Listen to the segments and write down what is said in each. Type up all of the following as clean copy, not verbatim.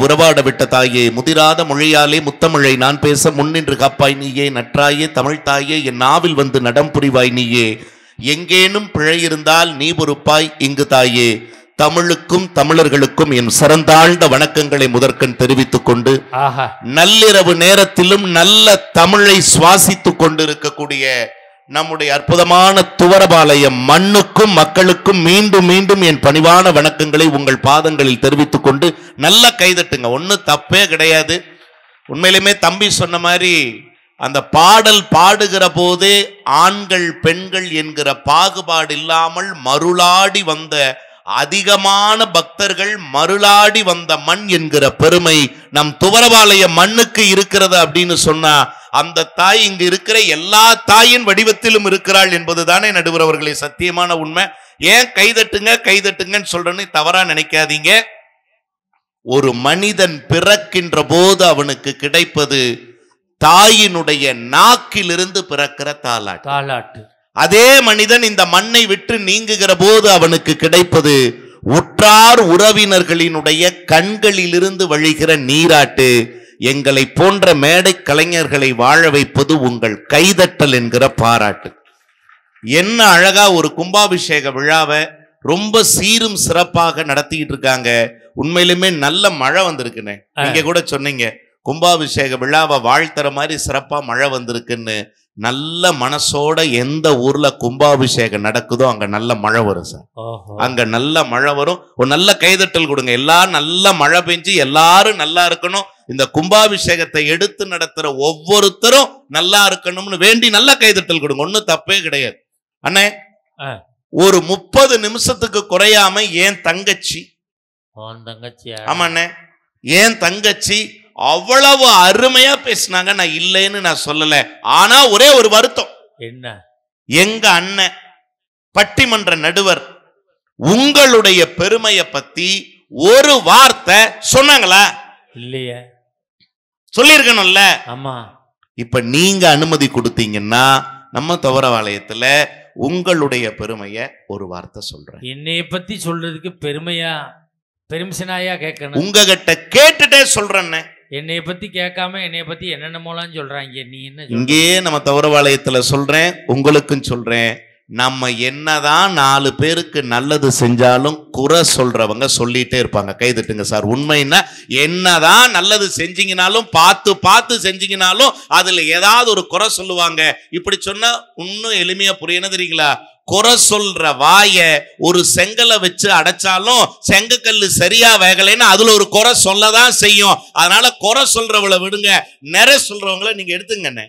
உறவாட விட்ட தாயே, முதிராத மொழியாலே முத்தமிழை நான் பேச முன்னின்று காப்பாய் நீயே. நற்றாயே தமிழ் தாயே, என் நாவில் வந்து நடம் புரிவாய் நீயே. எங்கேனும் பிழை இருந்தால் நீ பொறுப்பாய் இங்கு தாயே. தமிழுக்கும் தமிழர்களுக்கும் என் சிறந்தாழ்ந்த வணக்கங்களை முதற்கண் தெரிவித்துக் கொண்டு, நள்ளிரவு நேரத்திலும் நல்ல தமிழை சுவாசித்துக் கொண்டு இருக்கக்கூடிய நம்முடைய அற்புதமான துவரபாளையம் மண்ணுக்கும் மக்களுக்கும் மீண்டும் மீண்டும் என் பணிவான வணக்கங்களை உங்கள் பாதங்களில் தெரிவித்துக் கொண்டு, நல்ல கைதட்டுங்க. ஒன்னும் தப்பே கிடையாது. உண்மையிலுமே தம்பி சொன்ன மாதிரி அந்த பாடல் பாடுகிற போதே ஆண்கள் பெண்கள் என்கிற பாகுபாடு இல்லாமல் மருளாடி வந்த அதிகமான பக்தர்கள், மருளாடி வந்த மண் என்கிற பெருமை நம் துவரபாளைய மண்ணுக்கு இருக்கிறது அப்படின்னு சொன்னா, அந்த தாய் இங்கு இருக்கிற எல்லா தாயின் வடிவத்திலும் இருக்கிறாள் என்பதுதானே நடுவர் அவர்களே சத்தியமான உண்மை. ஏன் கைதட்டுங்க கைதட்டுங்கன்னு சொல்றேன்னு தவறா நினைக்காதீங்க. ஒரு மனிதன் பிறக்கின்ற போது அவனுக்கு கிடைப்பது தாயினுடைய நாக்கிலிருந்து பிறக்கிற தாலாட்டு. அதே மனிதன் இந்த மண்ணை விட்டு நீங்குகிற போது அவனுக்கு கிடைப்பது உற்றார் உறவினர்களினுடைய கண்களிலிருந்து வழிகிற நீராட்டு. எங்களை போன்ற மேடை கலைஞர்களை வாழ வைப்பது உங்கள் கைதட்டல் என்கிற பாராட்டு. என்ன அழகா ஒரு கும்பாபிஷேக விழாவை ரொம்ப சீரும் சிறப்பாக நடத்திக்கிட்டு இருக்காங்க. உண்மையிலுமே நல்ல மழை வந்திருக்குன்னு நீங்க கூட சொன்னீங்க. கும்பாபிஷேக விழாவை வாழ்த்துற மாதிரி சிறப்பா மழை வந்திருக்குன்னு. நல்ல மனசோட எந்த ஊர்ல கும்பாபிஷேகம் நடக்குதோ அங்க நல்ல மழை வரும் சார். அங்க நல்ல மழை வரும். ஒரு நல்ல கைதட்டல் கொடுங்க. எல்லாரும் நல்ல மழை பெஞ்சு எல்லாரும் நல்லா இருக்கணும். இந்த கும்பாபிஷேகத்தை எடுத்து நடத்துற ஒவ்வொருத்தரும் நல்லா இருக்கணும்னு வேண்டி நல்ல கைதட்டல் கொடுங்க. ஒன்னும் தப்பே கிடையாது. அண்ணே, ஒரு 30 நிமிஷத்துக்கு குறையாம ஏன் தங்கச்சி, ஆமா அண்ணே, ஏன் தங்கச்சி அவ்வளவு அருமையா பேசினாங்க. நான் இல்லைன்னு நான் சொல்லல. ஆனா ஒரே ஒரு வருத்தம். என்ன? எங்க அண்ணன் பட்டிமன்ற நடுவர் உங்களுடைய பெருமையை பத்தி ஒரு வார்த்தை சொன்னாங்களா? இல்லையே. சொல்லிருக்கணும்ல. ஆமா. இப்ப நீங்க அனுமதி கொடுத்தீங்கன்னா நம்ம துவரபாளையத்துல உங்களுடைய பெருமைய ஒரு வார்த்தை சொல்றேன். என்னைய பத்தி சொல்றதுக்கு பெருமையா கேட்கணும். உங்ககிட்ட கேட்டுட்டே சொல்றேன். என்னைய பத்தி கேட்காம என்னைய பத்தி என்னென்னமோலாம் சொல்றாங்க. நீ என்ன? இங்கே நம்ம துவரபாளையத்துல சொல்றேன், உங்களுக்கும் சொல்றேன். நம்ம என்னதான் 4 பேருக்கு நல்லது செஞ்சாலும் குறை சொல்றவங்க சொல்லிட்டே இருப்பாங்க. கைதட்டுங்க சார். உண்மைன்னா என்னதான் நல்லது செஞ்சீங்கனாலும் பார்த்து செஞ்சீங்கனாலும் அதுல ஏதாவது ஒரு குறை சொல்லுவாங்க. இப்படி சொன்னா இன்னும் எளிமையா புரியணும் தெரியுங்களா? குறை சொல்ற வாய ஒரு செங்கலை வச்சு அடைச்சாலும் செங்கக்கல்லு சரியா வேகலைன்னா அதுல ஒரு குறை சொல்லதான் செய்யும். அதனால குறை சொல்றவளை விடுங்க, நிறைய சொல்றவங்களை நீங்க எடுத்துங்க.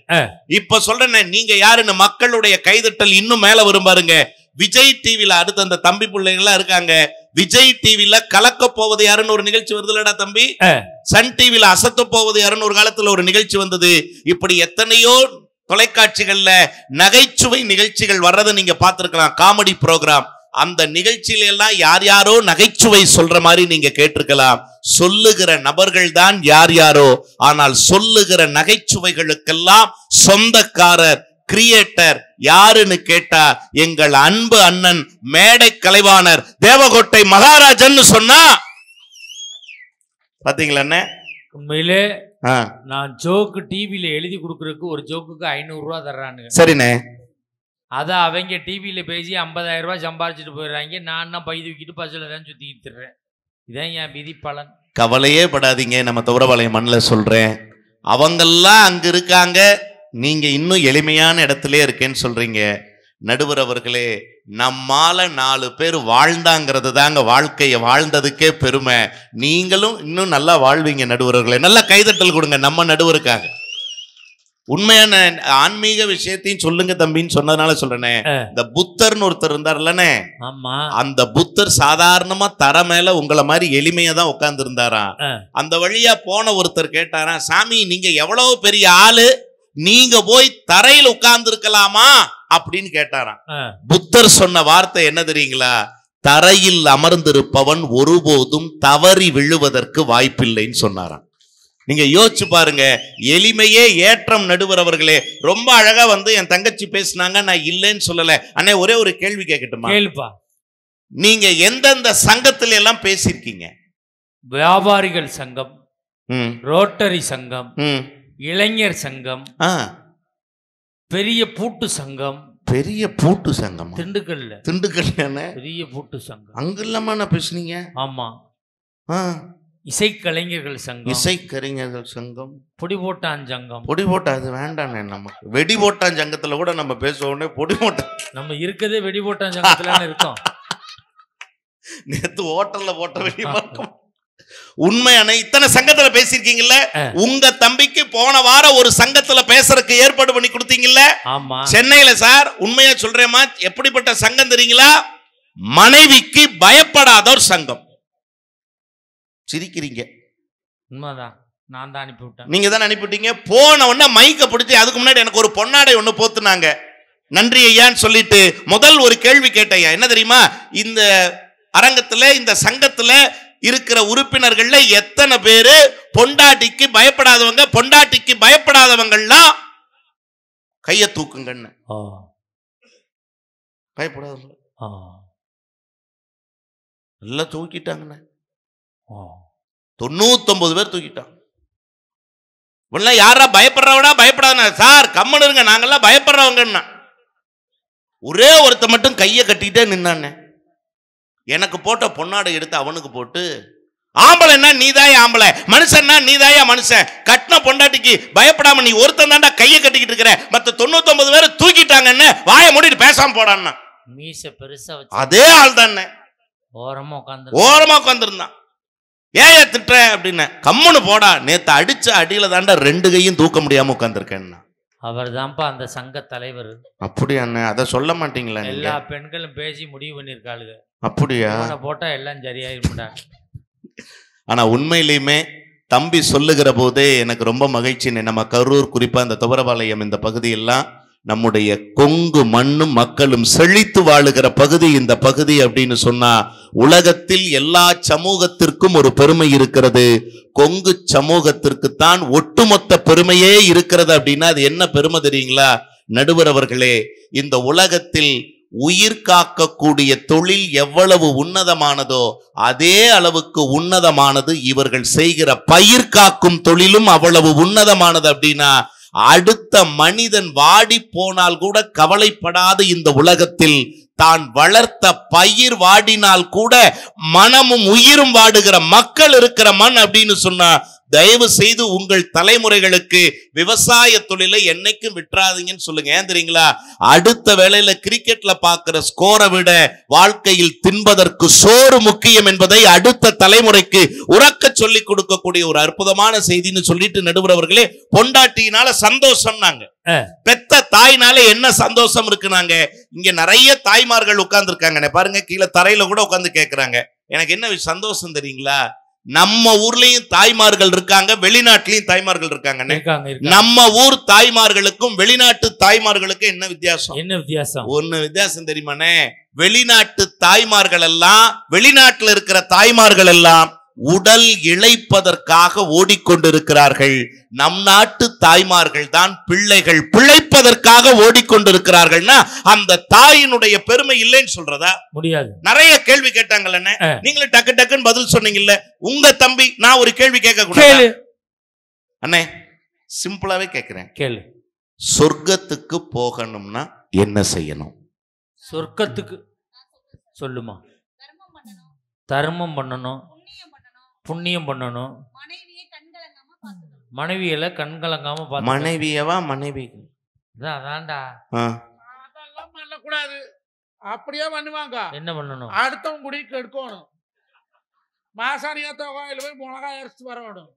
இப்ப சொல்றேன், நீங்க யாருன்னு மக்களுடைய கைதட்டல் இன்னும் மேல வரும் பாருங்க. விஜய் டிவில அடுத்த அந்த தம்பி பிள்ளைகள் இருக்காங்க. விஜய் டிவில கலக்க போவது யாருன்னு ஒரு நிகழ்ச்சி வருதுலடா தம்பி. சன் டிவில அசத்த போவது யாருன்னு ஒரு காலத்துல ஒரு நிகழ்ச்சி வந்தது. இப்படி எத்தனையோ தொலைக்காட்சிகள்ல நகைச்சுவை நிகழ்ச்சிகள் வர்றதை நீங்க பார்த்திருக்கலாம். Comedy programme. அந்த நிகழ்ச்சியில எல்லாம் யார் யாரோ நகைச்சுவை சொல்ற மாதிரி நீங்க கேட்டிருக்கலாம். சொல்லுகிற நபர்கள் தான் யார் யாரோ, ஆனால் சொல்லுகிற நகைச்சுவைகளுக்கெல்லாம் சொந்தக்காரர், கிரியேட்டர் யாருன்னு கேட்டா எங்கள் அன்பு அண்ணன் மேடை கலைவாணர் தேவகோட்டை மகாராஜன் சொன்னா பாத்தீங்களா அண்ணே? உண்மையிலே நான் ஜோக்கு டிவில எழுதி கொடுக்கறதுக்கு ஒரு ஜோக்குக்கு 500 ரூபா தர்றானுங்க. சரிண்ணே. அத அவங்க டிவில பேசி 50,000 ரூபாய் சம்பாதிச்சுட்டு போயிடுறாங்க. நான் தான் பை தூக்கிட்டு பஸ்ல தான் சுத்திக்கிட்டு இருக்கேன். இதான் என் விதி பலன். கவலையே படாதீங்க. நம்ம துவரபாளையம் மண்ணில் சொல்றேன், அவங்கெல்லாம் அங்க இருக்காங்க, நீங்க இன்னும் எளிமையான இடத்துல இருக்கேன்னு சொல்றீங்க. நடுவர் அவர்களே, நம்மால 4 பேர் வாழ்ந்தாங்கிறது தாங்க வாழ்க்கையை வாழ்ந்ததுக்கே பெருமை. நீங்களும் இன்னும் நல்லா வாழ்வீங்க நடுவர்களே. நல்லா கைதட்டல் கொடுங்க நம்ம நடுவருக்காக. உண்மையான ஆன்மீக விஷயத்தையும் சொல்லுங்க தம்பின்னு சொன்னதுனால சொல்றேனே. இந்த புத்தர்னு ஒருத்தர் இருந்தார்லனே, அந்த புத்தர் சாதாரணமா தர மேல உங்களை மாதிரி எளிமையா தான் உட்கார்ந்து இருந்தாராம். அந்த வழியா போன ஒருத்தர் கேட்டாராம், சாமி நீங்க எவ்வளவு பெரிய ஆளு, நீங்க போய் தரையில் உட்கார்ந்து இருக்கலாமா அப்படின்னு கேட்டாராம். புத்தர் சொன்ன வார்த்தை என்ன தெரியுங்களா? தரையில் அமர்ந்திருப்பவன் ஒருபோதும் தவறி விழுவதற்கு வாய்ப்பில்லைன்னு சொன்னாராம். நீங்க யோசிச்சு பாருங்க. எளிமையே ஏற்றம். நடுவர் அவர்களே, ரொம்ப அழகா வந்து என் தங்கச்சி பேசினாங்க, நான் இல்லைன்னு சொல்லல. அண்ணே ஒரே ஒரு கேள்வி கேட்கட்டுமா? கேளுப்பா. நீங்க எந்தெந்த சங்கத்துல எல்லாம் பேசிருக்கீங்க? வியாபாரிகள் சங்கம், ரோட்டரி சங்கம், இளைஞர் சங்கம், பெரிய பூட்டு சங்கம். பெரிய பூட்டு சங்கம் திண்டுக்கல்ல? திண்டுக்கல்ல பெரிய பூட்டு சங்கம் அங்க இல்லாம நான் பேசுனீங்க? ஆமா. இசைக்கலைஞர்கள் சங்கம், இசைக்கலைஞர்கள் சங்கம், பொடி போட்டான் சங்கம். பொடி போட்டா அது வேண்டானே நமக்கு. வெடி போட்டான் சங்கத்துல கூட நம்ம பேசுவோன்னே பொடி போட்டா நம்ம இருக்கதே வெடி போட்டான் சங்கத்துல இருக்கோம். நேத்து ஹோட்டல்ல போட்ட வெடி பார்க்கும். உண்மையான இத்தனை சங்கத்துல பேசிருக்கீங்கல்ல. உங்க தம்பிக்கு போன வாரம் ஒரு சங்கத்துல பேசுறதுக்கு ஏற்பாடு பண்ணி கொடுத்தீங்கல்ல? ஆமா, சென்னையில. சார் உண்மையா சொல்றேமா, எப்படிப்பட்ட சங்கம் தெரியுங்களா? மனைவிக்கு பயப்படாத ஒரு சங்கம். சிரிக்கிறீங்க. உண்மைதான், நான் தான் அனுப்பிவிட்டேன். நீங்க தான் அனுப்பிவிட்டீங்க. போன உடனே மைக்க பிடிச்சி அதுக்கு முன்னாடி எனக்கு ஒரு பொன்னாடை ஒண்ணு போத்துனாங்க. நன்றி ஐயான்னு சொல்லிட்டு முதல் ஒரு கேள்வி கேட்டையா. என்ன தெரியுமா? இந்த அரங்கத்துல இந்த சங்கத்துல இருக்கிற உறுப்பினர்கள்ல எத்தனை பேரு பொண்டாட்டிக்கு பயப்படாதவங்க, பொண்டாட்டிக்கு பயப்படாதவங்கலாம் கைய தூக்குங்கன்னு. பயப்படாதவங்க எல்லாம் தூக்கிட்டாங்கண்ணே. 99 பேர் தூக்கிட்டாங்க. யாரா பயப்படுறவடா பயப்படாத சார் கம்மன் இருங்க, நாங்கெல்லாம் பயப்படுறவங்கன்னா. ஒரே ஒருத்த மட்டும் கையை கட்டிக்கிட்டே நின்னானே. எனக்கு போட்ட பொன்னாடை எடுத்து அவனுக்கு போட்டு, ஆம்பளைன்னா நீதாய ஆம்பளை, மனுஷன்னா நீதாயா மனுஷன், கட்டின பொண்டாட்டிக்கு பயப்படாம நீ ஒருத்தன் தாண்டா கையை கட்டிக்கிட்டு இருக்கிற, மத்த 99 பேரை தூக்கிட்டாங்கன்னு வாயை மூடிட்டு பேசாம போடான்னா. மீச பெருசா அதே ஆள் தானே ஓரமா உட்காந்துருந்தான். ஏன் திட்டுற அப்படின்னு. கம்முன்னு போடா, நேத்து அடிச்ச அடியில தாண்டா 2 கையும் தூக்க முடியாம உட்காந்துருக்கேன்னா. அவர் தான்ப்பா அந்த சங்க தலைவர். அப்படியா? அத சொல்ல மாட்டீங்களா? எல்லா பெண்களும் பேசி முடிவு பண்ணிருக்காளுங்க. அப்படியா? போட்டா எல்லாம் சரியாயிரும்டா. ஆனா உண்மையிலுமே தம்பி சொல்லுகிற போதே எனக்கு ரொம்ப மகிழ்ச்சி. நம்ம கரூர், குறிப்பா இந்த துவரபாளையம் இந்த பகுதியெல்லாம் நம்முடைய கொங்கு மண்ணும் மக்களும் செழித்து வாழுகிற பகுதி இந்த பகுதி அப்படின்னு சொன்னா, உலகத்தில் எல்லா சமூகத்திற்கும் ஒரு பெருமை இருக்கிறது. கொங்கு சமூகத்திற்குத்தான் ஒட்டுமொத்த பெருமையே இருக்கிறது. அப்படின்னா அது என்ன பெருமை தெரியுங்களா நடுவர் அவர்களே? இந்த உலகத்தில் உயிர் காக்கக்கூடிய தொழில் எவ்வளவு உன்னதமானதோ அதே அளவுக்கு உன்னதமானது இவர்கள் செய்கிற பயிர் காக்கும் தொழிலும் அவ்வளவு உன்னதமானது. அப்படின்னா அடுத்த மனிதன் வாடி போனால் கூட கவலைப்படாத இந்த உலகத்தில் தான் வளர்த்த பயிர் வாடினால் கூட மனமும் உயிரும் வாடுகிற மக்கள் இருக்கிற மண் அப்படின்னு சொன்னா, தயவு செய்து உங்கள் தலைமுறைகளுக்கு விவசாய தொழிலை என்னைக்கும் விட்டுறாதீங்கன்னு சொல்லுங்க. ஏன் தெரியுங்களா? அடுத்த வேளையில கிரிக்கெட்ல பாக்குற ஸ்கோரை விட வாழ்க்கையில் தின்பதற்கு சோறு முக்கியம் என்பதை அடுத்த தலைமுறைக்கு உறக்க சொல்லி கொடுக்கக்கூடிய ஒரு அற்புதமான செய்தின்னு சொல்லிட்டு நடுவர் அவர்களே, பொண்டாட்டியினால சந்தோஷம் நாங்க, பெத்த தாய்னால என்ன சந்தோஷம் இருக்குனாங்க. இங்க நிறைய தாய்மார்கள் உட்கார்ந்து இருக்காங்க பாருங்க, கீழே தரையில கூட உட்கார்ந்து கேட்கிறாங்க. எனக்கு என்ன சந்தோஷம் தெரியுங்களா? நம்ம ஊர்லயும் தாய்மார்கள் இருக்காங்க, வெளிநாட்டிலையும் தாய்மார்கள் இருக்காங்க. நம்ம ஊர் தாய்மார்களுக்கும் வெளிநாட்டு தாய்மார்களுக்கும் என்ன வித்தியாசம்? ஒன்னு வித்தியாசம் தெரியுமானே? வெளிநாட்டு தாய்மார்கள் எல்லாம், வெளிநாட்டுல இருக்கிற தாய்மார்கள் எல்லாம் உடல் இழைப்பதற்காக ஓடிக்கொண்டிருக்கிறார்கள். நம் நாட்டு தாய்மார்கள் தான் பிள்ளைகள் பிழைப்பதற்காக ஓடிக்கொண்டிருக்கிறார்கள்னா அந்த தாயினுடைய பெருமை இல்லைன்னு சொல்றதா? முடியாது. நிறைய கேள்வி கேட்டாங்கல்ல, நீங்களும் டக்கு டக்குன்னு பதில் சொன்னீங்கல்ல. உங்க தம்பி, நான் ஒரு கேள்வி கேட்க கூடாது அண்ணே? சிம்பிளாவே கேட்கிறேன், கேளு. சொர்க்கத்துக்கு போகணும்னா என்ன செய்யணும்? சொர்க்கத்துக்கு சொல்லுமா? தர்மம் பண்ணணும், புண்ணியம் பண்ணணும், மனைவியில கண்கலங்காம பார்த்து. மனைவியவா? மனைவி அதான்டா. அதெல்லாம் பண்ணக்கூடாது. அப்படியே பண்ணுவாங்க. என்ன பண்ணணும்? அடுத்தவங்க குடிக்கு எடுக்கணும். மாசாணியத்த கோயில போய் மிளகாய் அரைச்சு வரணும்.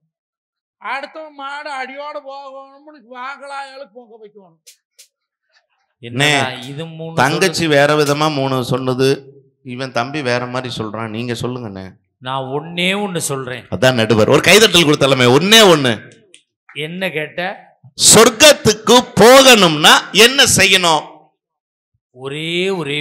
அடுத்தவன் மாடு அடியோட போகணும்னு வாங்கலாயாலும் பொங்க வைக்கணும். என்ன இது? 3 தங்கச்சி வேற விதமா 3 சொன்னது, இவன் தம்பி வேற மாதிரி சொல்றான். நீங்க சொல்லுங்கண்ணே. நான் ஒன்னே ஒண்ணு சொல்றேன். அதான் நடுவர் ஒரு கைதட்டல் கொடுத்தாலுமே ஒன்னே ஒண்ணு. என்ன கேட்ட? சொர்க்கத்துக்கு போகணும்னா என்ன செய்யணும்? ஒரே ஒரே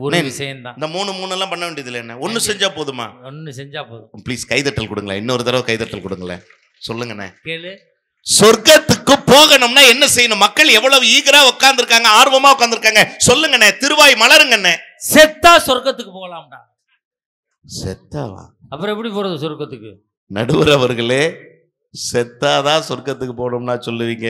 ஒரு விஷயம் தான். இந்த 3 எல்லாம் பண்ண வேண்டியது இல்லை. என்ன ஒண்ணு செஞ்சா போதுமா? ஒண்ணு செஞ்சா போதும். ப்ளீஸ் கைதட்டல் கொடுங்களேன். இன்னொரு தடவை கைதட்டல் கொடுங்களேன். சொல்லுங்கண்ணே. கேளு. சொர்க்கத்துக்கு போகணும்னா என்ன செய்யணும்? மக்கள் எவ்வளவு ஈகரா உட்கார்ந்து இருக்காங்க, ஆர்வமா உட்கார்ந்து இருக்காங்க. சொல்லுங்கண்ணே, திருவாய் மலருங்கண்ணே. செத்தா சொர்க்கத்துக்கு போகலாம்டா. செத்தாவா? அப்புறம் எப்படி போறது சொர்க்கத்துக்கு? நடுவர் அவர்களே, செத்தாதான் சொர்க்கத்துக்கு போகணும்னா சொல்லுவீங்க.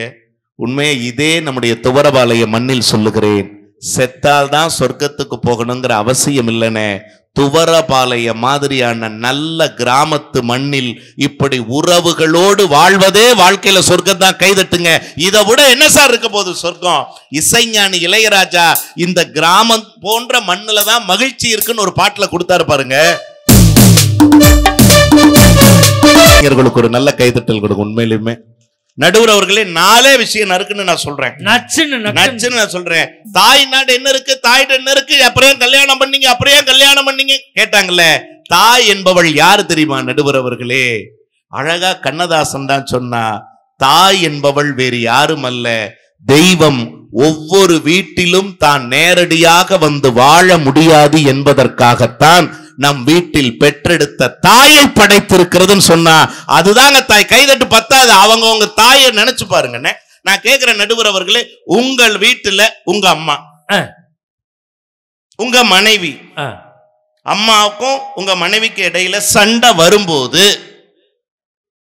உண்மையை இதே நம்முடைய துவரபாளைய மண்ணில் சொல்லுகிறேன். செத்தால்தான் சொர்க்கத்துக்கு போகணுங்கிற அவசியம் இல்லைன்னு. துவரபாளைய மாதிரியான நல்ல கிராமத்து மண்ணில் இப்படி உறவுகளோடு வாழ்வதே வாழ்க்கையில சொர்க்கம் தான். கைதட்டுங்க. இதை விட என்ன சார் இருக்க போகுது சொர்க்கம்? இசைஞானி இளையராஜா இந்த கிராமம் போன்ற மண்ணுல தான் மகிழ்ச்சி இருக்குன்னு ஒரு பாட்டுல கொடுத்தாரு பாருங்க. ஒரு நல்ல கைதட்டல் கொடுங்க. உண்மையிலுமே நடுவர் அவர்களே, 4 விஷயம் நறுக்குன்னு நான் சொல்றேன். நச்சுன்னு நான் சொல்றேன். தாய் நாடு என்ன இருக்கு, தாயிட்ட என்ன இருக்கு, அப்புறம் கல்யாணம் பண்ணீங்க, அப்புறம் கல்யாணம் பண்ணீங்க கேட்டாங்கல்ல. தாய் என்பவள் யாரு தெரியுமா நடுவர் அவர்களே? அழகா கண்ணதாசன் தான் சொன்னா, தாய் என்பவள் வேறு யாரும் அல்ல, தெய்வம். ஒவ்வொரு வீட்டிலும் தான் நேரடியாக வந்து வாழ முடியாது என்பதற்காகத்தான் நம் வீட்டில் பெற்றெடுத்த தாயை படைத்திருக்கிறதுன்னு சொன்னா அதுதாங்க தாய். கைதட்டு பத்தாது. அவங்க உங்க தாயை நினைச்சு பாருங்க. நான் கேட்கிற நடுவர் அவர்களே, உங்கள் வீட்டுல உங்க அம்மா, உங்க மனைவி, அம்மாவுக்கும் உங்க மனைவிக்கு இடையில சண்டை வரும்போது,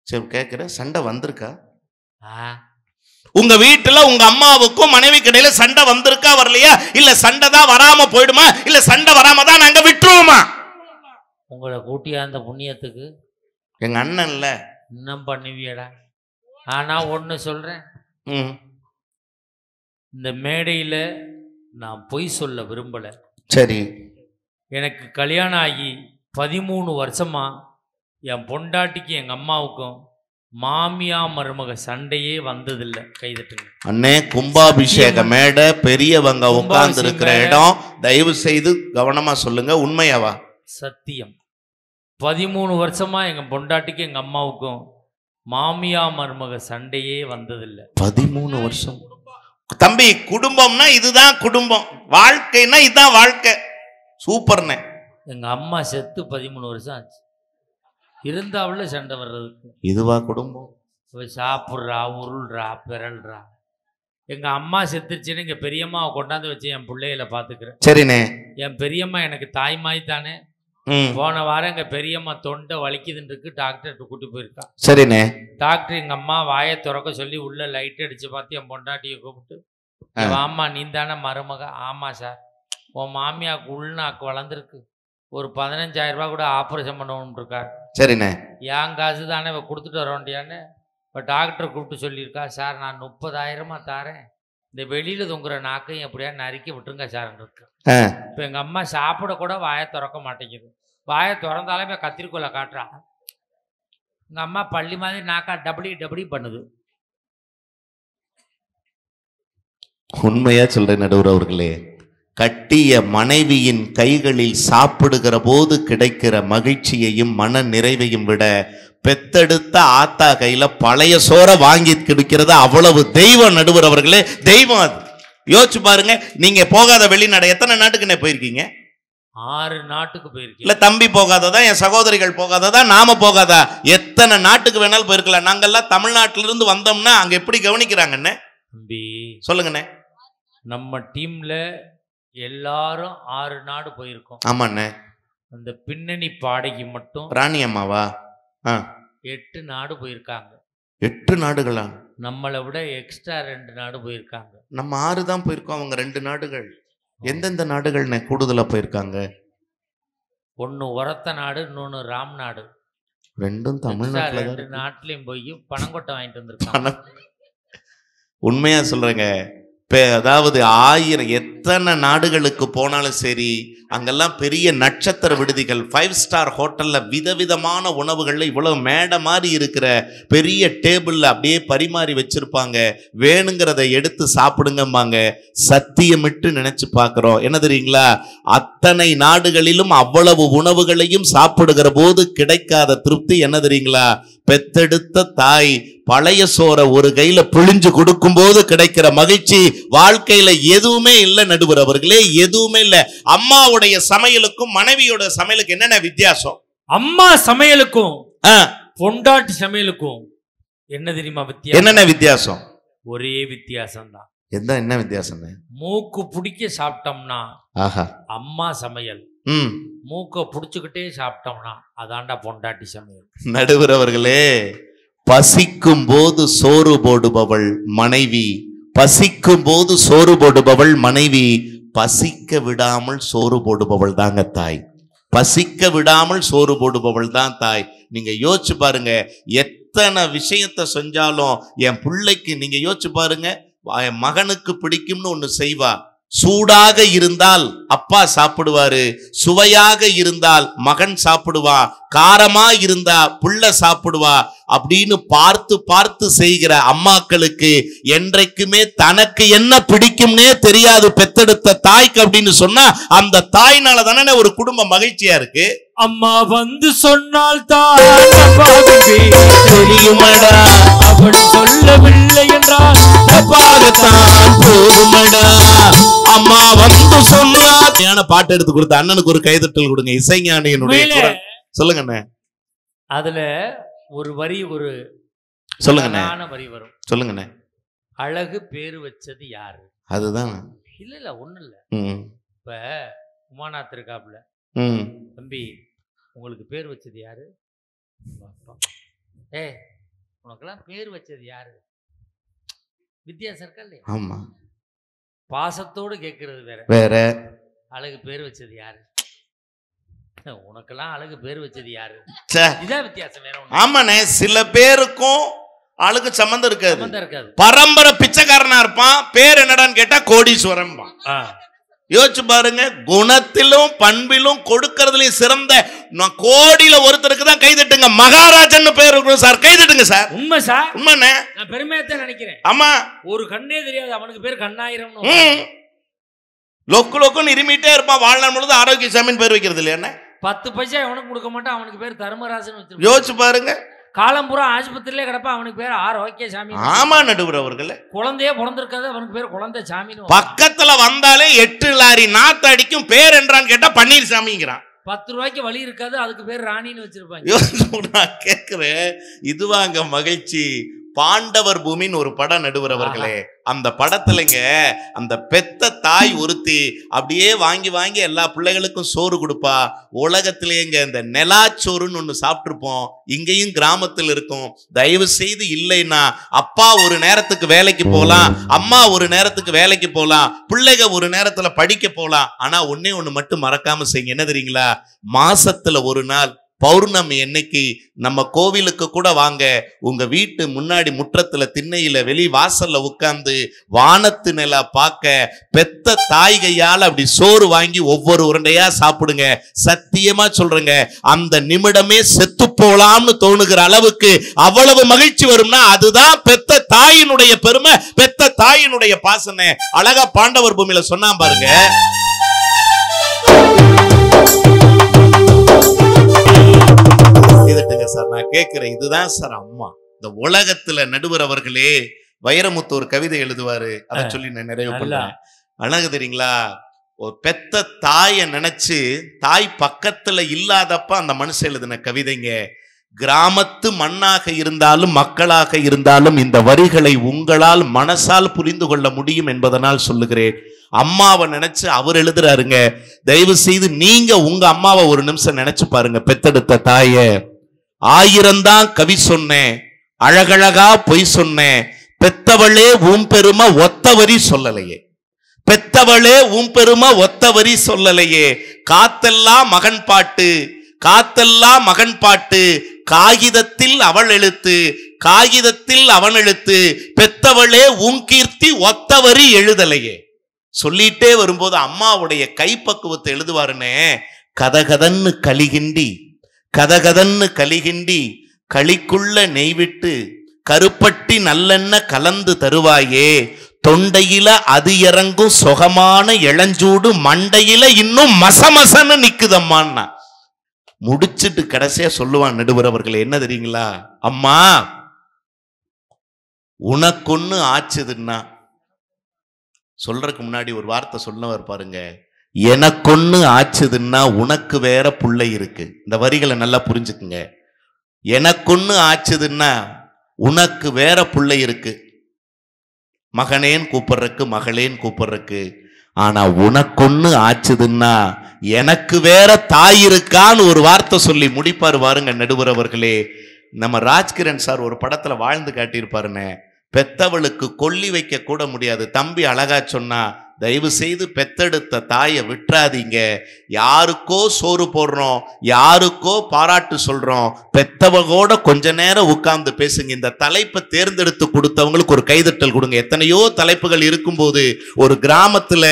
சரி கேட்கிற, சண்டை வந்திருக்கா? உங்க வீட்டுல உங்க அம்மாவுக்கும் மனைவிக்கு இடையில சண்டை வந்திருக்கா, வரலையா? இல்ல சண்டை தான் வராம போயிடுமா, இல்ல சண்டை வராம தான் நாங்க விட்டுருவோமா? உங்களை கூட்டியா அந்த புண்ணியத்துக்கு எங்க அண்ணன்ல இன்னும் பண்ணுவியடா. ஆனா ஒண்ணு சொல்றேன், இந்த மேடையில நான் பொய் சொல்ல விரும்பல. சரி, எனக்கு கல்யாணம் ஆகி 13 வருஷமா என் பொண்டாட்டிக்கு எங்க அம்மாவுக்கும் மாமியா மருமக சண்டையே வந்ததில்லை. கைதட்டுங்க அண்ணே. கும்பாபிஷேக மேடை, பெரியவங்க உட்கார்ந்து இருக்கிற இடம், தயவு செய்து கவனமா சொல்லுங்க. உண்மையாவா? சத்தியம். 13 வருஷமா எங்க பொண்டாட்டிக்கு எங்க அம்மாவுக்கும் மாமியா மருமக சண்டையே வந்ததில்லை. 13 வருஷம். தம்பி, குடும்பம்னா இதுதான் குடும்பம், வாழ்க்கைன்னா இதுதான் வாழ்க்கை. சூப்பர்ண்ணே. எங்க அம்மா செத்து 13 வருஷம் ஆச்சு. இருந்தாவுல சண்டை வர்றதுக்கு இதுவா குடும்பம்? சாப்பிட்றா, உருள்றா, பிறல்றா. எங்க அம்மா செத்துருச்சுன்னு எங்க பெரியம்மாவை கொண்டாந்து வச்சு என் பிள்ளைகளை பாத்துக்கிறேன். சரிண்ணே. என் பெரியம்மா எனக்கு தாய்மாய் தானே. போன வாரம் எங்க பெரியம்மா தொண்டை வலிக்குதுன்னு டாக்டர்கிட்ட கூட்டி போயிருக்கா. சரிண்ணே. டாக்டர் எங்க அம்மா வாயை திறக்க சொல்லி உள்ள லைட் அடிச்சு பார்த்து என் பொண்டாட்டியை கூப்பிட்டு, ஆமா நீ தானே மருமக? ஆமா சார். உன் மாமியாவுக்கு உள்நாக்கு வளர்ந்துருக்கு, ஒரு 15,000 ரூபாய் கூட ஆப்ரேஷன் பண்ணணும்னு இருக்காரு. சரிண்ணே. என் காசு தானே கொடுத்துட்டு வர வேண்டியான்னு இப்போ டாக்டர் கூப்பிட்டு சொல்லியிருக்கா. சார் நான் 30,000 தாரேன், இந்த வெளியில தொங்குற நாக்கையும் எப்படியா நறுக்கி விட்டுருங்க சார் இருக்கு. இப்போ எங்க அம்மா சாப்பிட கூட வாயை திறக்க மாட்டேங்குது. வாயை திறந்தாலே இப்போ கத்திரிக்கோலை காட்டுறா. எங்க அம்மா பள்ளி மாதிரி நாக்கா டபுளி பண்ணுது. உண்மையா சொல்றேன் நடுவர் அவர்களே, கட்டிய மனைவியின் கைகளில் சாப்பிடுகிற போது கிடைக்கிற மகிழ்ச்சியையும் மன நிறைவையும் விட பெத்தெடுத்த ஆத்தா கையில பழைய சோற வாங்கி கிடைக்கிறது அவ்வளவு தெய்வம். நடுவர் அவர்களே, தெய்வம் அது. யோசிச்சு பாருங்க. நீங்க போகாத வெளிநாடு எத்தனை நாட்டுக்குன்னே போயிருக்கீங்க? 6 நாட்டுக்கு போயிருக்கீங்க. இல்ல தம்பி போகாததா, என் சகோதரிகள் போகாததா, நாம போகாதா? எத்தனை நாட்டுக்கு வேணாலும் போயிருக்கலாம். நாங்கெல்லாம் தமிழ்நாட்டில இருந்து வந்தோம்னா அங்க எப்படி கவனிக்கிறாங்கன்னு தம்பி சொல்லுங்கண்ணே. நம்ம டீம்ல எல்லாரும் 6 நாடு போயிருக்கோம். ஆமாண்ணே. அந்த பின்னணி பாடகி மட்டும் ராணி அம்மாவா 8 நாடு போயிருக்காங்க. 8 நாடுகளா? நம்மளை விட எக்ஸ்ட்ரா 2 நாடு போயிருக்காங்க. நம்ம 6 தான் போயிருக்கோம், அவங்க 2 நாடுகள். எந்தெந்த நாடுகள்னே கூடுதலா போயிருக்காங்க? ஒன்னு உரத்த நாடு, இன்னொன்னு ராம் நாடு. ரெண்டும் தமிழ்நாட்டுல. 2 நாட்டிலையும் போய் பணங்கொட்டை வாங்கிட்டு வந்திருக்காங்க. உண்மையா சொல்றேங்க. அதாவது 1000 எத்தனை நாடுகளுக்கு போனாலும் சரி, அங்கெல்லாம் பெரிய நட்சத்திர விடுதிகள், 5 ஸ்டார் ஹோட்டல்ல விதவிதமான உணவுகள்ல இவ்வளவு மேடை மாதிரி இருக்கிற பெரிய டேபிள்ல அப்படியே பரிமாறி வச்சிருப்பாங்க. வேணுங்கிறத எடுத்து சாப்பிடுங்கம்பாங்க. சத்தியமிட்டு நினைச்சு பார்க்கிறோம். என்ன தெரியுங்களா, அத்தனை நாடுகளிலும் அவ்வளவு உணவுகளையும் சாப்பிடுகிற போது கிடைக்காத திருப்தி என்ன தெரியுங்களா? பெத்தெடுத்த தாய் பழைய சோற ஒரு கையில பிழிஞ்சு கொடுக்கும் போது கிடைக்கிற மகிழ்ச்சி வாழ்க்கையில எதுவுமே இல்லை நடுவர் அவர்களே, எதுவுமே இல்லை. அம்மாவுடைய சமையலுக்கும் மனைவியோட சமையலுக்கு என்னென்ன வித்தியாசம்? அம்மா சமையலுக்கும் பொண்டாட்டி சமையலுக்கும் என்ன தெரியுமா வித்தியாசம்? என்னென்ன வித்தியாசம்? ஒரே வித்தியாசம் தான். என்ன வித்தியாசம்? மூக்கு பிடிக்க சாப்பிட்டோம்னா அம்மா சமையல், மூக்க புடிச்சுக்கிட்டே சாப்பிட்டோம்னா அதான்டா பொண்டாட்டி சமையல். நடுவர் அவர்களே, பசிக்கும் போது சோறு போடுபவள் மனைவி, பசிக்கும் போது சோறு போடுபவள் மனைவி, பசிக்க விடாமல் சோறு போடுபவள் தாங்க தாய். பசிக்க விடாமல் சோறு போடுபவள் தான் தாய். நீங்க யோசிச்சு பாருங்க, எத்தனை விஷயத்தை செஞ்சாலும் என் பிள்ளைக்கு, நீங்க யோசிச்சு பாருங்க, என் மகனுக்கு பிடிக்கும்னு ஒண்ணு செய்வா. சூடாக இருந்தால் அப்பா சாப்பிடுவாரு, சுவையாக இருந்தால் மகன் சாப்பிடுவா, காரமா இருந்தா புள்ள சாப்பிடுவா அப்படின்னு பார்த்து பார்த்து செய்கிற அம்மாக்களுக்கு என்றைக்குமே தனக்கு என்ன பிடிக்கும்னே தெரியாது பெத்தெடுத்த தாய்க்கு அப்படின்னு சொன்னா அந்த தாய்னால தானே ஒரு குடும்பம் மகிழ்ச்சியா இருக்கு. அம்மா வந்து சொன்னால் தான் தெரியுமடா, அவள் சொல்லவில்லை என்றால் போதுமடா. அம்மா வந்து சொன்னா பாட்டு எடுத்து கொடுத்த அண்ணனுக்கு ஒரு கைதட்டல் கொடுங்க. இசைஞானியினுடைய சொல்லுங்க அண்ணே. அதுல ஒரு வரி, ஒரு சொல்லுங்க வரி வரும். சொல்லுங்க. அழகு பேரு வச்சது யாரு? அதுதான். இல்ல ஒண்ணு இல்ல. இப்ப உமாநாத் இருக்காப்ல, தம்பி உங்களுக்கு பேர் வச்சது யாரு? உனக்கெல்லாம் பேர் வச்சது யாரு? வித்தியாசம் இருக்கா இல்லையா? ஆமா. பாசத்தோடு கேட்கறது வேற வேற. அழகு பேர் வச்சது யாரு? உனக்கெல்லாம் அழகு பேர் வச்சது யாரு? இதான் வித்தியாசம், வேற ஒண்ணு. ஆமாண்ணே, சில பேருக்கும் அழகு சம்பந்தம் இருக்காது. பரம்பரை பிச்சைக்காரனா இருப்பான், பேர் என்னடான்னு கேட்டா கோடீஸ்வரன். யோசிச்சு பாருங்க, குணத்திலும் பண்பிலும் கொடுக்கறதுலயும் சிறந்த கோடியில ஒருத்தருக்கு தான் கைதட்டுங்க. மகாராஜன் பேர் இருக்கும் சார், கைதட்டுங்க சார். உண்மை சார், உண்மைண்ணே. நான் பெருமையாத்தான் நினைக்கிறேன். ஆமா, ஒரு கண்ணே தெரியாது அவனுக்கு பேர் கண்ணாயிரம். லொக்கு லொக்குன்னு இருமிட்டே இருப்பான், வாழ்நாள் முழுது ஆரோக்கியசாமின்னு பேர் வைக்கிறது இல்லையா? 10 பைசா அவனுக்கு கொடுக்க மாட்டான், அவனுக்கு பேர் தர்மராஜன் வச்சிருப்பான். யோசிச்சு பாருங்க, காலம்புரா ஆஸ்பத்திரியிலே கிடப்பா, அவனுக்கு பேர் ஆரோக்கியசாமி. ஆமா நடுவர் அவர்களே, குழந்தையே பிறந்திருக்காது, அவனுக்கு பேர் குழந்தை சாமி. பக்கத்துல வந்தாலே 8 லாரி நாத்து அடிக்கும், பேர் என்றான்னு கேட்டா பன்னீர்சாமிங்கிறான். 10 ரூபாய்க்கு வழி இருக்காது, அதுக்கு பேர் ராணின்னு வச்சிருப்பாங்க. நான் கேட்கிறேன், இதுவாங்க மகிழ்ச்சி. பாண்டவர் பூமின்னு ஒரு படம் நடுவர் அவர்களே, அந்த படத்துலங்க அந்த பெத்த தாய் ஒருத்தி அப்படியே வாங்கி வாங்கி எல்லா பிள்ளைகளுக்கும் சோறு கொடுப்பா. உலகத்திலேங்க இந்த நெலாச்சோறுன்னு ஒண்ணு சாப்பிட்டுருப்போம், இங்கேயும் கிராமத்தில் இருக்கும். தயவு செய்து இல்லைன்னா அப்பா ஒரு நேரத்துக்கு வேலைக்கு போகலாம், அம்மா ஒரு நேரத்துக்கு வேலைக்கு போகலாம், பிள்ளைங்க ஒரு நேரத்துல படிக்க போகலாம். ஆனா ஒன்னே ஒண்ணு மட்டும் மறக்காம செய்யுங்க, என்ன தெரியுங்களா? மாசத்துல ஒரு நாள் பௌர்ணமி என்னைக்கு நம்ம கோவிலுக்கு கூட வாங்க, உங்க வீட்டு முன்னாடி முற்றத்துல திண்ணையில வெளி வாசல்ல உட்கார்ந்து வானத்து நிலா பார்க்க பெத்த தாய்கையால் அப்படி சோறு வாங்கி ஒவ்வொரு உருண்டையா சாப்பிடுங்க. சத்தியமா சொல்றேங்க, அந்த நிமிடமே செத்து போலாம்னு தோணுகிற அளவுக்கு அவ்வளவு மகிழ்ச்சி வரும்னா அதுதான் பெத்த தாயினுடைய பெருமை, பெத்த தாயினுடைய பாசனை. அழகா பாண்டவர் பூமியில சொன்னா பாருங்க, சார் நான் கேட்கிறேன், இதுதான் சார் அம்மா. இந்த உலகத்துல நடுவர் அவர்களே வைரமுத்து ஒரு கவிதை எழுதுவாரு, அதை சொல்லி நான் நிறைவு பண்றேன். அழகு தெரியுங்களா? ஒரு பெத்த தாயை நினைச்சு, தாய் பக்கத்துல இல்லாதப்ப அந்த மனுஷன் எழுதின கவிதைங்க. கிராமத்து மண்ணாக இருந்தாலும் மக்களாக இருந்தாலும் இந்த வரிகளை உங்களால் மனசால் புரிந்து கொள்ள முடியும் என்பதனால் சொல்லுகிறேன். அம்மாவை நினைச்சு அவர் எழுதுறாருங்க. தயவு செய்து நீங்க உங்க அம்மாவை ஒரு நிமிஷம் நினைச்சு பாருங்க. பெத்தெடுத்த தாய 1000 தான் கவி சொன்னேன், அழகழகா பொய் சொன்னேன், பெத்தவளே உன் பெருமை ஒத்த வரி சொல்லலையே, பெத்தவளே உன் பெருமை ஒத்த வரி சொல்லலையே. காத்தெல்லாம் மகன் பாட்டு, காத்தெல்லாம் மகன் பாட்டு, காகிதத்தில் அவள் எழுத்து, காகிதத்தில் அவன் எழுத்து, பெத்தவளே உன் கீர்த்தி ஒத்த வரி எழுதலையே. சொல்லிட்டே வரும்போது அம்மாவுடைய கைப்பக்குவத்தை எழுதுவாருன்னு, கதகதன்னு கலிகிண்டி, கதகதன்னு கலிகிண்டி, களிக்குள்ள நெய்விட்டு கருப்பட்டி நல்லெண்ண கலந்து தருவாயே, தொண்டையில அது இறங்கும் சுகமான இளஞ்சூடு, மண்டையில இன்னும் மசமசன்னு நிக்குதம்மான்னா. முடிச்சிட்டு கடைசியா சொல்லுவான் நடுவர் அவர்கள், என்ன தெரியுங்களா? அம்மா உனக்கொன்னு ஆச்சுதுன்னா, சொல்றதுக்கு முன்னாடி ஒரு வார்த்தை சொல்லவர் பாருங்க, எனக்கொன்னு ஆச்சுதுன்னா உனக்கு வேற புள்ளை இருக்கு. இந்த வரிகளை நல்லா புரிஞ்சுக்குங்க. எனக்கொன்னு ஆச்சுதுன்னா உனக்கு வேற புள்ளை இருக்கு, மகனேன்னு கூப்பிடுறக்கு, மகளேன்னு கூப்பிடுறக்கு. ஆனா உனக்கொன்னு ஆச்சுதுன்னா எனக்கு வேற தாய் இருக்கான்னு ஒரு வார்த்தை சொல்லி முடிப்பாரு பாருங்க நடுவர் அவர்களே. நம்ம ராஜ்கிரண் சார் ஒரு படத்துல வாழ்ந்து காட்டியிருப்பாருன்னு, பெத்தவளுக்கு கொல்லி வைக்க கூட முடியாது. தம்பி அழகா சொன்னா, தயவு செய்து பெத்தெடுத்த தாயை விட்டுறாதீங்க. யாருக்கோ சோறு போடுறோம், யாருக்கோ பாராட்டு சொல்றோம், பெத்தவகோட கொஞ்ச நேரம் உட்கார்ந்து பேசுங்க. இந்த தலைப்பை தேர்ந்தெடுத்து கொடுத்தவங்களுக்கு ஒரு கைதட்டல் கொடுங்க. எத்தனையோ தலைப்புகள் இருக்கும்போது ஒரு கிராமத்துல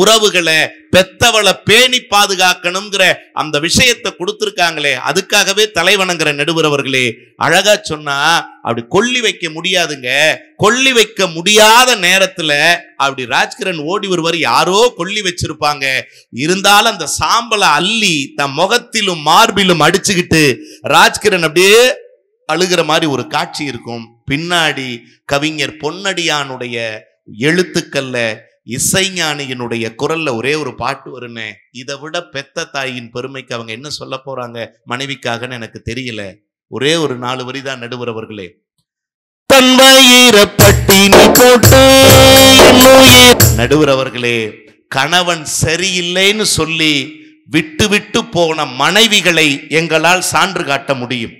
உறவுகளை பெத்தவளை பேணி பாதுகாக்கணுங்கிற அந்த விஷயத்தை கொடுத்திருக்காங்களே, அதுக்காகவே தலைவணங்கிற நடுவர் அவர்களே அழகா சொன்னா, அப்படி கொல்லி வைக்க முடியாதுங்க. கொல்லி வைக்க முடியாத நேரத்துல அப்படி ராஜ்கிரண் ஓடி வருவார். யாரோ கொல்லி வச்சிருப்பாங்க, இருந்தாலும் அந்த சாம்பலை அள்ளி தன் முகத்திலும் மார்பிலும் அடிச்சுக்கிட்டு ராஜ்கிரண் அப்படியே அழுகிற மாதிரி ஒரு காட்சி இருக்கும். பின்னாடி கவிஞர் பொன்னடியானுடைய எழுத்துக்கள்ல இசைஞானியினுடைய குரல்ல ஒரே ஒரு பாட்டு வருமே, இதை விட பெத்த தாயின் பெருமைக்கு அவங்க என்ன சொல்ல போறாங்க மனைவிக்காகன்னு எனக்கு தெரியல. ஒரே ஒரு 4 வரிதான் நடுவர் அவர்களே. நடுவர் அவர்களே, கணவன் சரியில்லைன்னு சொல்லி விட்டு விட்டு போன மனைவிகளை எங்களால் சான்று காட்ட முடியும்.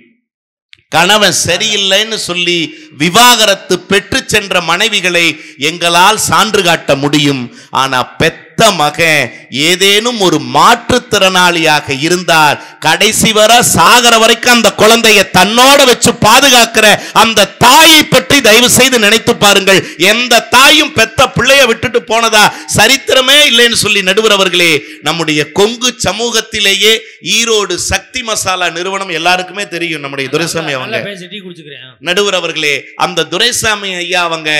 கணவன் சரியில்லைன்னு சொல்லி விவாகரத்து பெற்று சென்ற மனைவிகளை எங்களால் சான்று காட்ட முடியும். ஆனா பெத்த மகன் ஏதேனும் ஒரு மாற்றுத்திறனாளியாக இருந்தால் கடைசி வர சாகர வரைக்கும் அந்த குழந்தையை தன்னோட வச்சு பாதுகாக்கிற அந்த தாயை பற்றி தயவு செய்து நினைத்து பாருங்கள். எந்த தாயும் பெத்த பிள்ளைய விட்டுட்டு போனதா சரித்திரமே இல்லைன்னு சொல்லி நடுவர் அவர்களே, நம்முடைய கொங்கு சமூகத்திலேயே ஈரோடு சக்தி மசாலா நிறுவனம் எல்லாருக்குமே தெரியும். நம்முடைய துரைசாமி அவங்க நடுவர் அவர்களே, அந்த துரைசாமி ஐயா அவங்க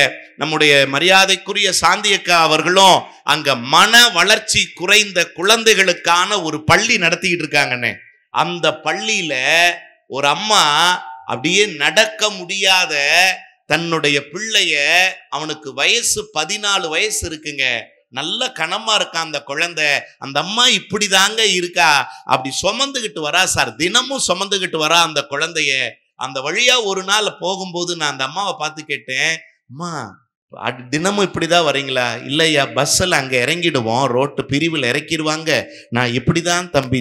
நம்முடைய மரியாதைக்குரிய சாந்தியக்கா அவர்களும் அங்க மன வளர்ச்சி குறைந்த குழந்தைகளுக்கான ஒரு பள்ளி நடத்திக்கிட்டு இருக்காங்கன்னு. அந்த பள்ளியில ஒரு அம்மா அப்படியே நடக்க முடியாத தன்னுடைய பிள்ளைய, அவனுக்கு வயசு 14 வயசு இருக்குங்க, நல்ல கனமா இருக்கான் அந்த குழந்தை. அந்த அம்மா இப்படிதாங்க இருக்கா, அப்படி சுமந்துகிட்டு வரா சார், தினமும் சுமந்துகிட்டு வரா அந்த குழந்தைய. அந்த வழியா ஒரு நாள் போகும்போது நான் அந்த அம்மாவை பார்த்து கேட்டேன், அம்மா தினமும் இப்படிதான் வரீங்களா? இல்லையா, பஸ்ஸில் அங்கே இறங்கிடுவோம், ரோட்டு பிரிவில் இறக்கிடுவாங்க, நான் இப்படிதான் தம்பி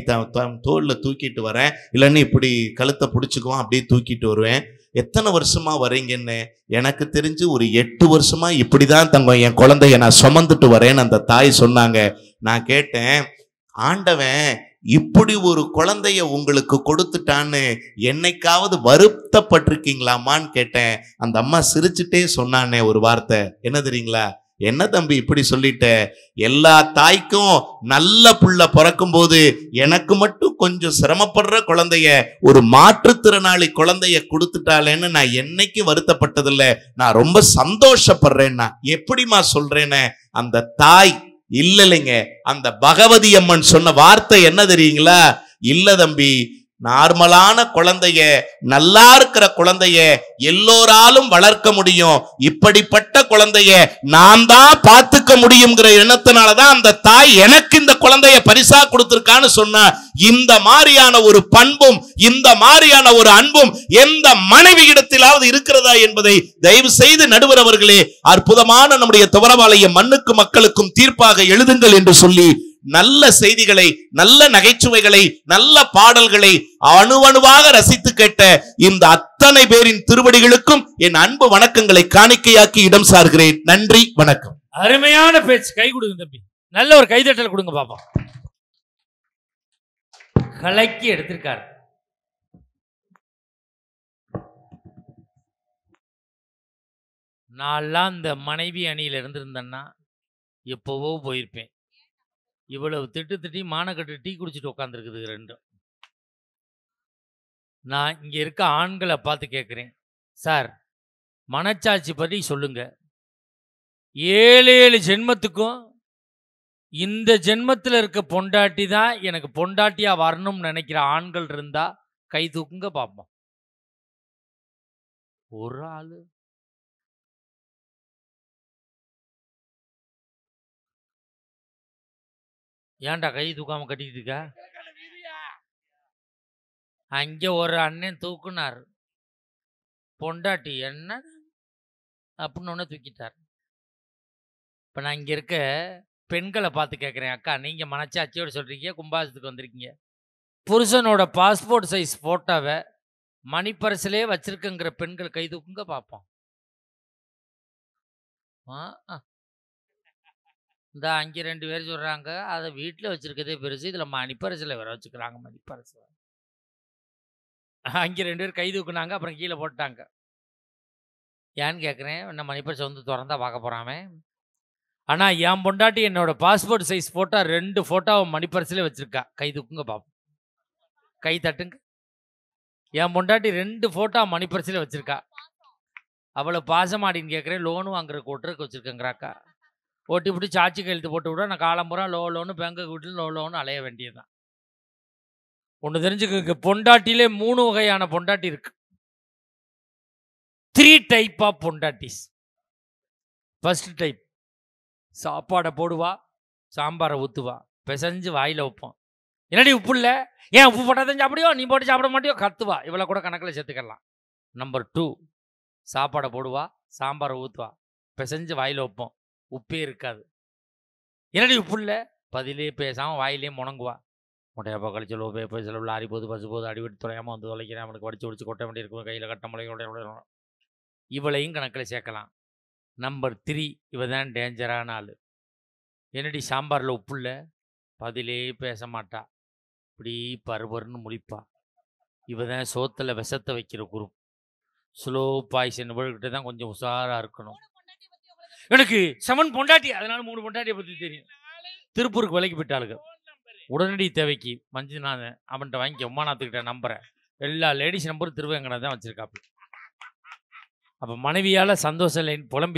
தோளில் தூக்கிட்டு வரேன், இல்லைன்னு இப்படி கழுத்தை பிடிச்சிக்குவோம், அப்படியே தூக்கிட்டு வருவேன். எத்தனை வருஷமா வரீங்கன்னு? எனக்கு தெரிஞ்சு ஒரு 8 வருஷமா இப்படிதான் தங்கம் என் குழந்தைய நான் சுமந்துட்டு வரேன்னு அந்த தாய் சொன்னாங்க. நான் கேட்டேன், ஆண்டவன் இப்படி ஒரு குழந்தைய உங்களுக்கு கொடுத்துட்டான்னு என்னைக்காவது வருத்தப்பட்டிருக்கீங்களாமான்னு கேட்டேன். அந்த அம்மா சிரிச்சுட்டே சொன்னானே ஒரு வார்த்தை, என்ன தெரியுங்களா? என்ன தம்பி இப்படி சொல்லிட்ட, எல்லா தாய்க்கும் நல்ல புள்ள பிறக்கும் போது எனக்கு மட்டும் கொஞ்சம் சிரமப்படுற குழந்தைய, ஒரு மாற்றுத்திறனாளி குழந்தைய கொடுத்துட்டாளேன்னு நான் என்னைக்கு வருத்தப்பட்டதில்லை, நான் ரொம்ப சந்தோஷப்படுறேன்னா. எப்படிமா சொல்றேன்னு அந்த தாய் இல்லைங்க, அந்த பகவதி அம்மன் சொன்ன வார்த்தை என்ன தெரியுங்களா? இல்ல தம்பி, நார்மலான குழந்தைய, நல்லா இருக்கிற குழந்தைய எல்லோராலும் வளர்க்க முடியும், இப்படிப்பட்ட குழந்தைய நான் தான் பார்த்துக்க முடியுங்கிற எண்ணத்தினாலதான் அந்த தாய் எனக்கு இந்த குழந்தைய பரிசா கொடுத்திருக்கான்னு சொன்னா. இந்த மாதிரியான ஒரு பண்பும் இந்த மாதிரியான ஒரு அன்பும் எந்த மனைவி இடத்திலாவது இருக்கிறதா என்பதை தயவு செய்து நடுவர் அவர்களே அற்புதமான நம்முடைய துவரவாளைய மண்ணுக்கு மக்களுக்கும் தீர்ப்பாக எழுதுங்கள் என்று சொல்லி, நல்ல செய்திகளை, நல்ல நகைச்சுவைகளை, நல்ல பாடல்களை அணுவணுவாக ரசித்து கேட்ட இந்த அத்தனை பேரின் திருவடிகளுக்கும் என் அன்பு வணக்கங்களை காணிக்கையாக்கி இடம் சார்கிறேன். நன்றி, வணக்கம். அருமையான பேச்சு, கை கொடுங்க தம்பி, நல்ல ஒரு கைதட்டல் கொடுங்க பாப்பா. கலக்கி எடுத்திருக்காரு. நான்லாம் இந்த மனைவி அணியில் இருந்திருந்தேன்னா எப்போவோ போயிருப்பேன். இவ்வளவு திட்டி மானக்கட்டு டீ குடிச்சிட்டு உட்காந்துருக்குது ரெண்டும். நான் இங்கே இருக்க ஆண்களை பார்த்து கேட்குறேன், சார் மனச்சாட்சி பற்றி சொல்லுங்க. 7 ஜென்மத்துக்கும் இந்த ஜென்மத்தில் இருக்க பொண்டாட்டி தான் எனக்கு பொண்டாட்டியா வரணும்னு நினைக்கிற ஆண்கள் இருந்தா கை தூக்குங்க பார்ப்போம். ஒரு ஆளு ஏன்டா கை தூக்காம கட்டிக்கிட்டு இருக்க? அங்கே ஒரு அண்ணன் தூக்குனார், பொண்டாட்டி என்ன அப்படின்னு ஒன்று தூக்கிட்டார். இப்போ நான் இங்கே இருக்க பெண்களை பார்த்து கேட்குறேன், அக்கா நீங்கள் மனச்சாட்சியோடு சொல்கிறீங்க, கும்பாசத்துக்கு வந்திருக்கீங்க, புருஷனோட பாஸ்போர்ட் சைஸ் ஃபோட்டோவை மணிப்பரிசிலே வச்சிருக்குங்கிற பெண்கள் கை தூக்குங்க பார்ப்போம். இந்த அங்கே 2 பேர் சொல்றாங்க, அதை வீட்டில் வச்சிருக்கதே பெருசு, இதுல மணிப்பரிசில் வேற வச்சுக்கிறாங்க. மணிப்பரிசு அங்கே 2 பேர் கை தூக்குனாங்க, அப்புறம் கீழே போட்டாங்க. ஏன்னு கேட்குறேன், என்ன மணிப்பரிசை வந்து திறந்தா பார்க்க போறாமே. ஆனா என் பொண்டாட்டி என்னோட பாஸ்போர்ட் சைஸ் போட்டோ 2 போட்டோவை மணிப்பரிசிலே வச்சிருக்கா. கை தூக்குங்க பார்ப்போம், கை தட்டுங்க. என் பொண்டாட்டி 2 போட்டோ மணிப்பரிசிலே வச்சிருக்கா. அவ்வளோ பாசமாடின்னு கேட்குறேன். லோனு வாங்குற கூட்டுறதுக்கு வச்சிருக்கேங்கிறாக்கா. ஓட்டி பிடி சாட்சி கையெழுத்து போட்டு விட நான் காலம்புறா லோனு பேங்கு வீட்டில் லோனு அலைய வேண்டியதுதான். ஒன்று தெரிஞ்சுக்க, பொண்டாட்டிலே 3 வகையான பொண்டாட்டி இருக்கு. 3 டைப் ஆஃப் பொண்டாட்டிஸ். ஃபர்ஸ்ட் டைப், சாப்பாடை போடுவா, சாம்பாரை ஊற்றுவா, பிசைஞ்சு வாயில் வைப்போம். என்னடி உப்பு இல்லை, ஏன் உப்பு போட்டால் தான் சாப்பிடுவோ, நீ போட்டு சாப்பிட மாட்டியோ, கத்துவா. இவ்வளோ கூட கணக்கில் சேர்த்துக்கலாம். நம்பர் 2, சாப்பாடை போடுவா, சாம்பாரை ஊற்றுவா, பிசைஞ்சு வாயில் வைப்போம், உப்பே இருக்காது. என்னடி உப்பு இல்லை, பதிலே பேசாமல் வாயிலே முணங்குவா. முட்டையப்பா கழிச்சலோ பேப்ப செலவு லாரி போது பசு போது அடிவிட்டு தொலையாமல் வந்து தொலைக்கிறேன், அவனுக்கு வடிச்சு ஒடிச்சு கொட்ட வேண்டியிருக்கும், கையில் கட்ட முளையோட. இவளையும் கணக்கில் சேர்க்கலாம். நம்பர் 3, இவ தான் டேஞ்சரான ஆள். என்னடி சாம்பாரில் உப்பு இல்லை, பதிலே பேச மாட்டா, இப்படி பருபருன்னு முடிப்பா. இவ தான் சோத்தில் விஷத்தை வைக்கிற குரூப். Slow poison. இவள்கிட்ட தான் கொஞ்சம் உஷாராக இருக்கணும். எனக்கு 7 பொண்டாட்டி, அதனால 3 பொண்டாட்டியை பற்றி தெரியும். திருப்பூருக்கு விலைக்கு போயிட்டாளுங்க. உடனடி தேவைக்கு மஞ்சுநாதன் அவன்கிட்ட வாங்கி உமாநாத்துக்கிட்ட நம்பரை, எல்லா லேடிஸ் நம்பரும் திருவேங்கடம் தான் வச்சிருக்காப்பு. அப்போ மனைவியால் சந்தோஷம் இல்லைன்னு புலம்பி